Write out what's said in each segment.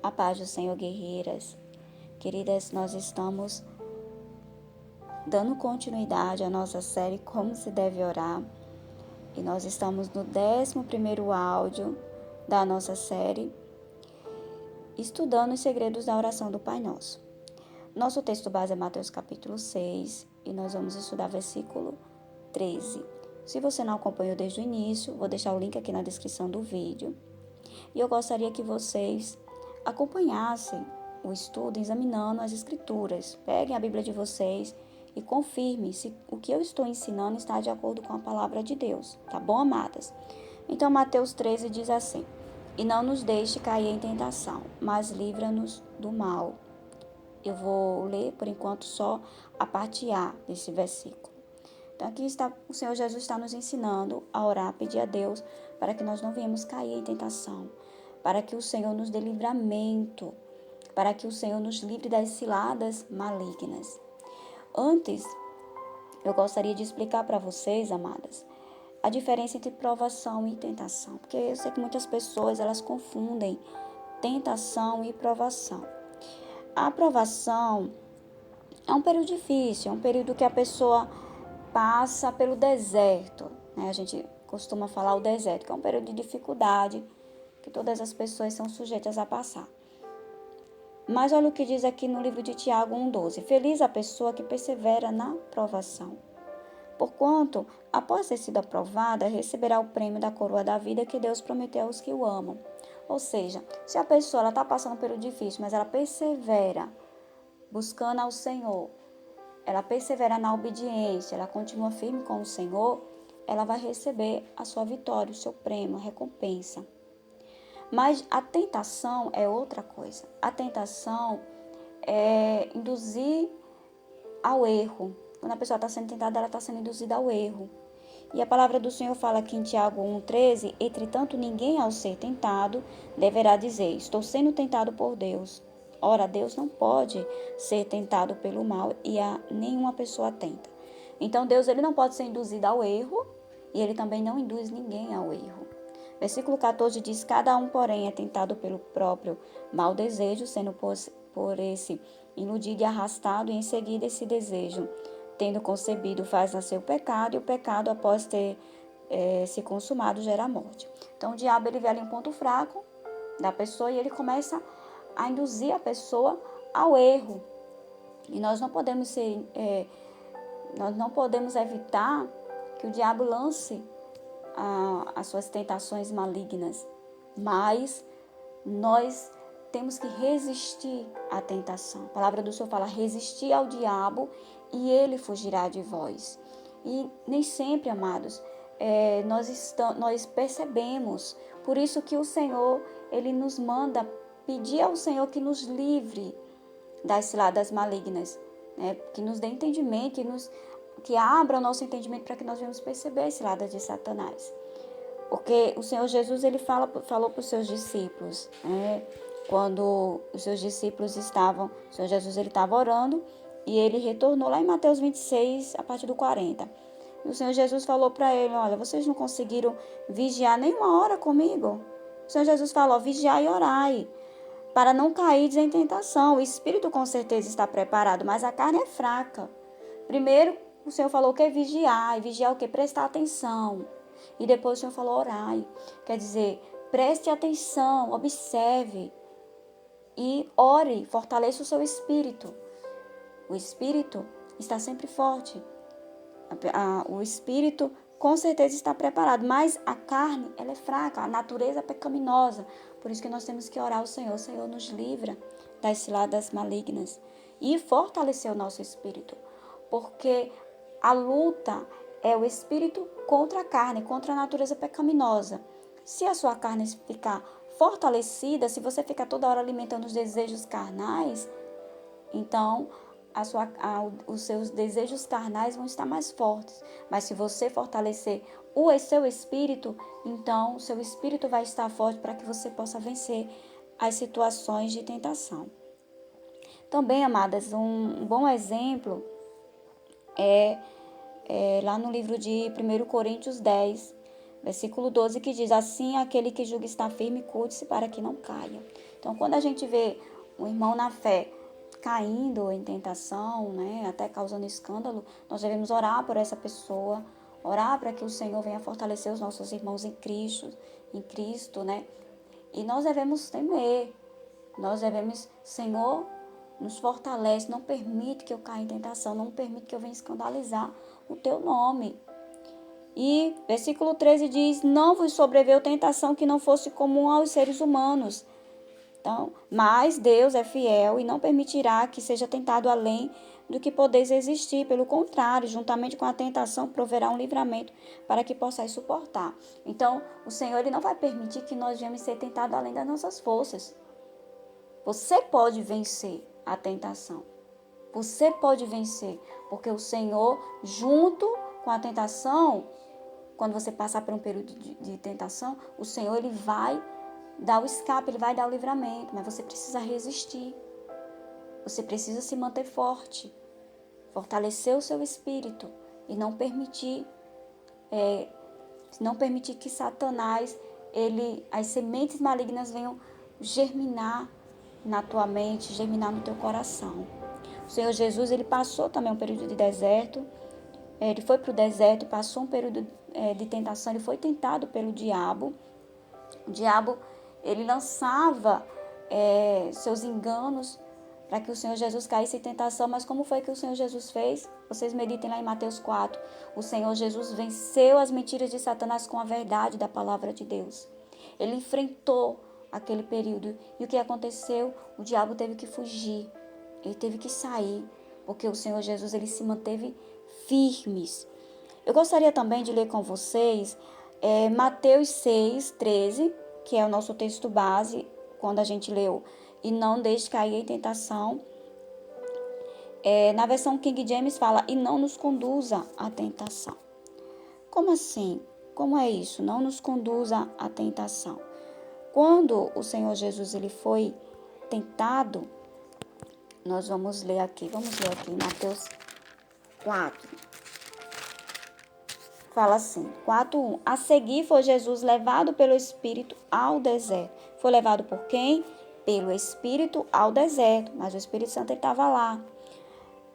A paz do Senhor, guerreiras. Queridas, nós estamos dando continuidade à nossa série Como se deve orar. E nós estamos no 11º áudio da nossa série, estudando os segredos da oração do Pai Nosso. Nosso texto base é Mateus capítulo 6 e nós vamos estudar versículo 13. Se você não acompanhou desde o início, vou deixar o link aqui na descrição do vídeo. E eu gostaria que vocês acompanhassem o estudo examinando as escrituras. Peguem a Bíblia de vocês e confirmem se o que eu estou ensinando está de acordo com a palavra de Deus. Tá bom, amadas? Então, Mateus 13 diz assim: E não nos deixe cair em tentação, mas livra-nos do mal. Eu vou ler, por enquanto, só a parte A desse versículo. Então, aqui está, o Senhor Jesus está nos ensinando a orar, pedir a Deus para que nós não venhamos cair em tentação, para que o Senhor nos dê livramento, para que o Senhor nos livre das ciladas malignas. Antes, eu gostaria de explicar para vocês, amadas, a diferença entre provação e tentação, porque eu sei que muitas pessoas, elas confundem tentação e provação. A provação é um período difícil, é um período que a pessoa passa pelo deserto, né? A gente costuma falar o deserto, que é um período de dificuldade que todas as pessoas são sujeitas a passar. Mas olha o que diz aqui no livro de Tiago 1,12. Feliz a pessoa que persevera na provação. Porquanto, após ter sido aprovada, receberá o prêmio da coroa da vida que Deus prometeu aos que o amam. Ou seja, se a pessoa está passando um período difícil, mas ela persevera buscando ao Senhor, ela persevera na obediência, ela continua firme com o Senhor, ela vai receber a sua vitória, o seu prêmio, a recompensa. Mas a tentação é outra coisa. A tentação é induzir ao erro. Quando a pessoa está sendo tentada, ela está sendo induzida ao erro. E a palavra do Senhor fala aqui em Tiago 1,13: Entretanto, ninguém ao ser tentado deverá dizer, estou sendo tentado por Deus. Ora, Deus não pode ser tentado pelo mal e a nenhuma pessoa tenta. Então, Deus ele não pode ser induzido ao erro e ele também não induz ninguém ao erro. Versículo 14 diz: Cada um, porém, é tentado pelo próprio mau desejo, sendo por esse iludido e arrastado, e em seguida esse desejo, tendo concebido, faz nascer o pecado, e o pecado, após ter se consumado, gera a morte. Então, o diabo ele vê ali um ponto fraco da pessoa e ele começa a induzir a pessoa ao erro. E nós não podemos evitar que o diabo lance as suas tentações malignas, mas nós temos que resistir à tentação. A palavra do Senhor fala: resistir ao diabo e ele fugirá de vós. E nem sempre, amados, nós percebemos. Por isso que o Senhor, ele nos manda pedir ao Senhor que nos livre das ciladas malignas, né? Que nos dê entendimento, que abra o nosso entendimento para que nós venhamos perceber as ciladas de Satanás. Porque o Senhor Jesus ele falou para os seus discípulos, né? Quando os seus discípulos o Senhor Jesus ele estava orando e ele retornou lá em Mateus 26, a partir do 40. E o Senhor Jesus falou para ele: olha, vocês não conseguiram vigiar nem uma hora comigo? O Senhor Jesus falou: vigiai e orai, para não cair em tentação. O espírito com certeza está preparado, mas a carne é fraca. Primeiro, o Senhor falou que é vigiar. E vigiar o quê? Prestar atenção. E depois o Senhor falou orai. Quer dizer, preste atenção, observe e ore, fortaleça o seu espírito. O espírito está sempre forte. O espírito com certeza está preparado, mas a carne, ela é fraca, a natureza é pecaminosa. Por isso que nós temos que orar ao Senhor. O Senhor nos livra das ciladas malignas e fortalecer o nosso espírito. Porque a luta é o espírito contra a carne, contra a natureza pecaminosa. Se a sua carne ficar fortalecida, se você ficar toda hora alimentando os desejos carnais, então os seus desejos carnais vão estar mais fortes. Mas se você fortalecer o seu espírito, então o seu espírito vai estar forte para que você possa vencer as situações de tentação. Também, amadas, um bom exemplo é lá no livro de 1 Coríntios 10, versículo 12, que diz: assim, aquele que julga estar firme, cuide-se para que não caia. Então, quando a gente vê um irmão na fé caindo em tentação, né, até causando escândalo, nós devemos orar por essa pessoa, orar para que o Senhor venha fortalecer os nossos irmãos em Cristo, né? E nós devemos temer, nós devemos, Senhor, nos fortalece, não permite que eu caia em tentação, não permite que eu venha escandalizar o teu nome. E versículo 13 diz, não vos sobreveio tentação que não fosse comum aos seres humanos. Então, mas Deus é fiel e não permitirá que seja tentado além do que podeis existir. Pelo contrário, juntamente com a tentação, proverá um livramento para que possais suportar. Então, o Senhor ele não vai permitir que nós venhamos ser tentados além das nossas forças. Você pode vencer a tentação. Você pode vencer, porque o Senhor, junto com a tentação, quando você passar por um período de tentação, o Senhor ele vai dar o escape, ele vai dar o livramento, mas você precisa resistir. Você precisa se manter forte, fortalecer o seu espírito e não permitir que Satanás, as sementes malignas venham germinar na tua mente, germinar no teu coração. O Senhor Jesus, ele passou também um período de deserto. Ele foi para o deserto, passou um período de tentação, ele foi tentado pelo diabo. O diabo, ele lançava seus enganos para que o Senhor Jesus caísse em tentação, mas como foi que o Senhor Jesus fez? Vocês meditem lá em Mateus 4. O Senhor Jesus venceu as mentiras de Satanás com a verdade da palavra de Deus. Ele enfrentou aquele período. E o que aconteceu? O diabo teve que fugir, ele teve que sair, porque o Senhor Jesus ele se manteve firmes. Eu gostaria também de ler com vocês Mateus 6:13, que é o nosso texto base, quando a gente leu, e não deixe cair em tentação. Na versão King James fala, e não nos conduza à tentação. Como assim? Como é isso? Não nos conduza à tentação. Quando o Senhor Jesus ele foi tentado, nós vamos ler aqui Mateus 4. Fala assim, 4:1. A seguir foi Jesus levado pelo Espírito ao deserto. Foi levado por quem? Pelo Espírito ao deserto. Mas o Espírito Santo estava lá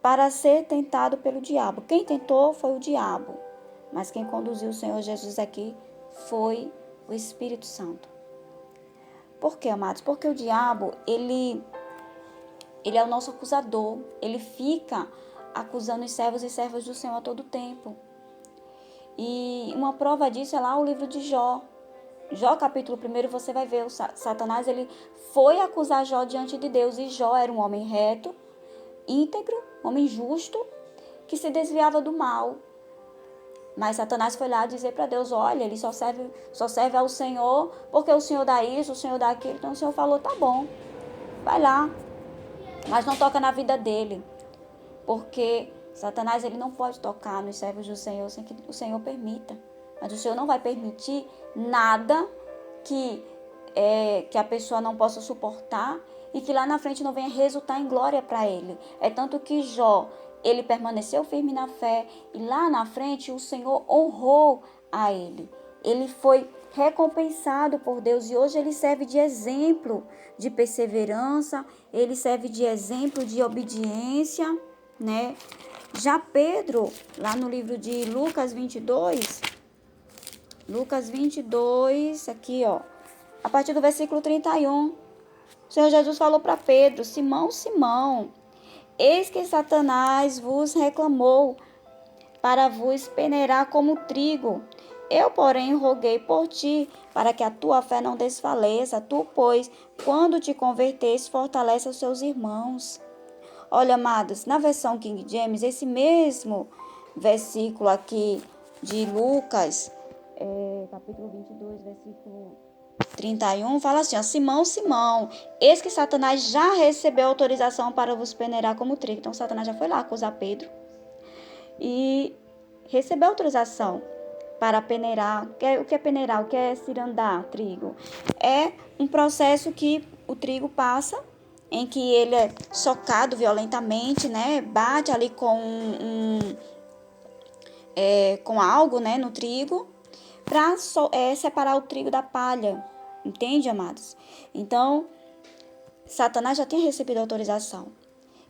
para ser tentado pelo diabo. Quem tentou foi o diabo. Mas quem conduziu o Senhor Jesus aqui foi o Espírito Santo. Por quê, amados? Porque o diabo, ele é o nosso acusador. Ele fica acusando os servos e servas do Senhor a todo tempo. E uma prova disso é lá o livro de Jó. Jó, capítulo 1, você vai ver, o Satanás ele foi acusar Jó diante de Deus. E Jó era um homem reto, íntegro, homem justo, que se desviava do mal. Mas Satanás foi lá dizer para Deus, olha, ele só serve ao Senhor, porque o Senhor dá isso, o Senhor dá aquilo. Então o Senhor falou, tá bom, vai lá, mas não toca na vida dele. Porque Satanás ele não pode tocar nos servos do Senhor sem que o Senhor permita. Mas o Senhor não vai permitir nada que a pessoa não possa suportar e que lá na frente não venha resultar em glória para ele. É tanto que Jó, ele permaneceu firme na fé e lá na frente o Senhor honrou a ele. Ele foi recompensado por Deus e hoje ele serve de exemplo de perseverança, ele serve de exemplo de obediência, né? Já Pedro, lá no livro de Lucas 22, aqui ó, a partir do versículo 31, o Senhor Jesus falou para Pedro, Simão, Simão, eis que Satanás vos reclamou para vos peneirar como trigo. Eu, porém, roguei por ti, para que a tua fé não desfaleça. Tu, pois, quando te converteres, fortalece os seus irmãos. Olha, amados, na versão King James, esse mesmo versículo aqui de Lucas, capítulo 22, versículo 31, fala assim, ó, Simão, Simão, eis que Satanás já recebeu autorização para vos peneirar como trigo. Então, Satanás já foi lá acusar Pedro e recebeu autorização para peneirar. O que é peneirar? O que é cirandar trigo? É um processo que o trigo passa, em que ele é socado violentamente, né? Bate ali com algo, né, no trigo, para separar o trigo da palha. Entende, amados? Então, Satanás já tinha recebido autorização.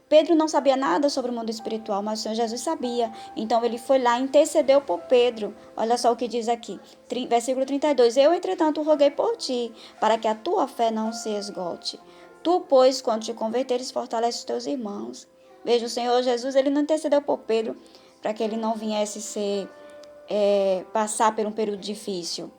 Pedro não sabia nada sobre o mundo espiritual, mas o Senhor Jesus sabia. Então ele foi lá e intercedeu por Pedro. Olha só o que diz aqui, versículo 32. Eu, entretanto, roguei por ti, para que a tua fé não se esgote. Tu, pois, quando te converteres, fortalece os teus irmãos. Veja, o Senhor Jesus, ele não intercedeu por Pedro para que ele não viesse passar por um período difícil.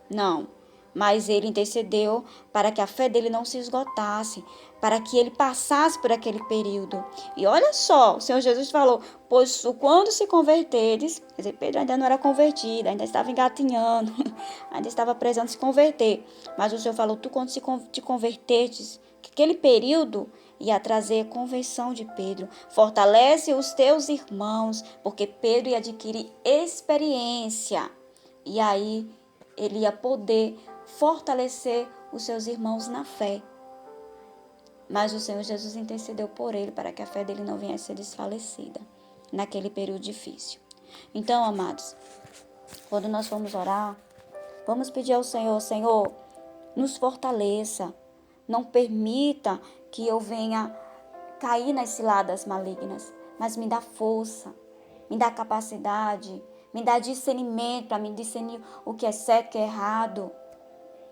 Não. Mas ele intercedeu para que a fé dele não se esgotasse, para que ele passasse por aquele período. E olha só, o Senhor Jesus falou, pois quando se converteres, quer dizer, Pedro ainda não era convertido, ainda estava engatinhando, ainda estava precisando se converter. Mas o Senhor falou, tu quando te converteres, que aquele período ia trazer conversão de Pedro. Fortalece os teus irmãos, porque Pedro ia adquirir experiência. E aí ele ia poder fortalecer os seus irmãos na fé. Mas o Senhor Jesus intercedeu por ele para que a fé dele não viesse a ser desfalecida naquele período difícil. Então, amados, quando nós formos orar, vamos pedir ao Senhor, Senhor, nos fortaleça. Não permita que eu venha cair nas ciladas malignas, mas me dá força, me dá capacidade, me dá discernimento para me discernir o que é certo e o que é errado.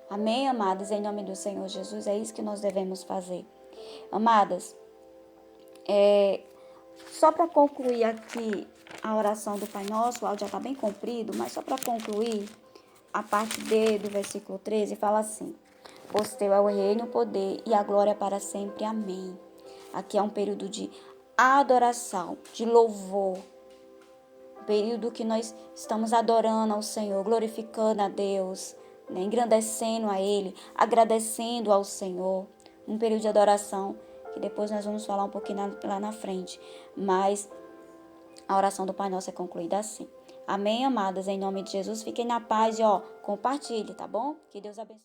Amém, amadas? Em nome do Senhor Jesus, é isso que nós devemos fazer. Amadas, só para concluir aqui a oração do Pai Nosso, o áudio já está bem comprido, mas só para concluir, a parte D do versículo 13 fala assim, pois teu é o reino, o poder e a glória para sempre. Amém. Aqui é um período de adoração, de louvor, um período que nós estamos adorando ao Senhor, glorificando a Deus, né? Engrandecendo a Ele, agradecendo ao Senhor. Um período de adoração, que depois nós vamos falar um pouquinho lá na frente. Mas a oração do Pai Nosso é concluída assim. Amém, amadas? Em nome de Jesus, fiquem na paz e compartilhe, tá bom? Que Deus abençoe.